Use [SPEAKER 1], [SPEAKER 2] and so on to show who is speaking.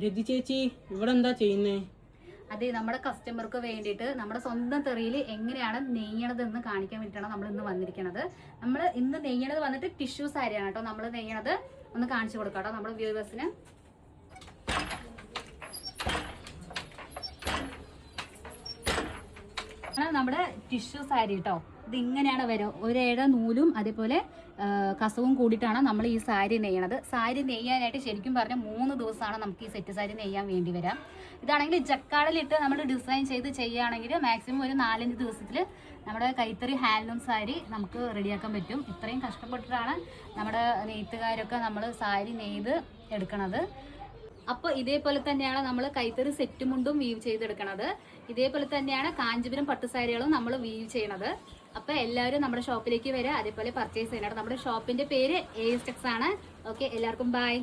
[SPEAKER 1] രതി ചേച്ചി ഇവിടെ എന്താ ചെയ്യുന്നേ?
[SPEAKER 2] അതെ, നമ്മുടെ കസ്റ്റമർക്ക് വേണ്ടിയിട്ട് നമ്മുടെ സ്വന്തം തെറിയിൽ എങ്ങനെയാണ് നെയ്യണതെന്ന് കാണിക്കാൻ വേണ്ടിയിട്ടാണ് നമ്മൾ ഇന്ന് വന്നിരിക്കുന്നത്. നമ്മൾ ഇന്ന് നെയ്യണത് വന്നിട്ട് ടിഷ്യൂ സാരിയാണ് കേട്ടോ നമ്മൾ നെയ്യണത്. ഒന്ന് കാണിച്ചു കൊടുക്കാം കേട്ടോ നമ്മുടെ വ്യൂവേഴ്സിന്. നമ്മുടെ ടിഷ്യൂ സാരി കേട്ടോ. ഇത് ഇങ്ങനെയാണ് വരും. ഒരേഴ നൂലും അതേപോലെ കസവും കൂടിയിട്ടാണ് നമ്മൾ ഈ സാരി നെയ്യണത്. സാരി നെയ്യാനായിട്ട് ശരിക്കും പറഞ്ഞാൽ 3 ദിവസമാണ് നമുക്ക് ഈ സെറ്റ് സാരി നെയ്യാൻ വേണ്ടി വരാം. ഇതാണെങ്കിൽ ജക്കാളിലിട്ട് നമ്മൾ ഡിസൈൻ ചെയ്ത് ചെയ്യുകയാണെങ്കിൽ മാക്സിമം ഒരു 4-5 ദിവസത്തിൽ നമ്മുടെ കൈത്തറി ഹാൻഡ്ലൂം സാരി നമുക്ക് റെഡിയാക്കാൻ പറ്റും. ഇത്രയും കഷ്ടപ്പെട്ടിട്ടാണ് നമ്മുടെ നെയ്ത്തുകാരൊക്കെ നമ്മൾ സാരി നെയ്ത് എടുക്കണത്. അപ്പോൾ ഇതേപോലെ തന്നെയാണ് നമ്മൾ കൈത്തറി സെറ്റ് മുണ്ടും വീവ് ചെയ്തെടുക്കണത്. ഇതേപോലെ തന്നെയാണ് കാഞ്ചീപുരം പട്ടുസാരികളും നമ്മൾ വീവ് ചെയ്യണത്. അപ്പോൾ എല്ലാവരും നമ്മുടെ ഷോപ്പിലേക്ക് വരിക, അതേപോലെ പർച്ചേസ് ചെയ്യണം. നമ്മുടെ ഷോപ്പിന്റെ പേര് AS Textiles ആണ്. ഓക്കെ, എല്ലാവർക്കും ബൈ.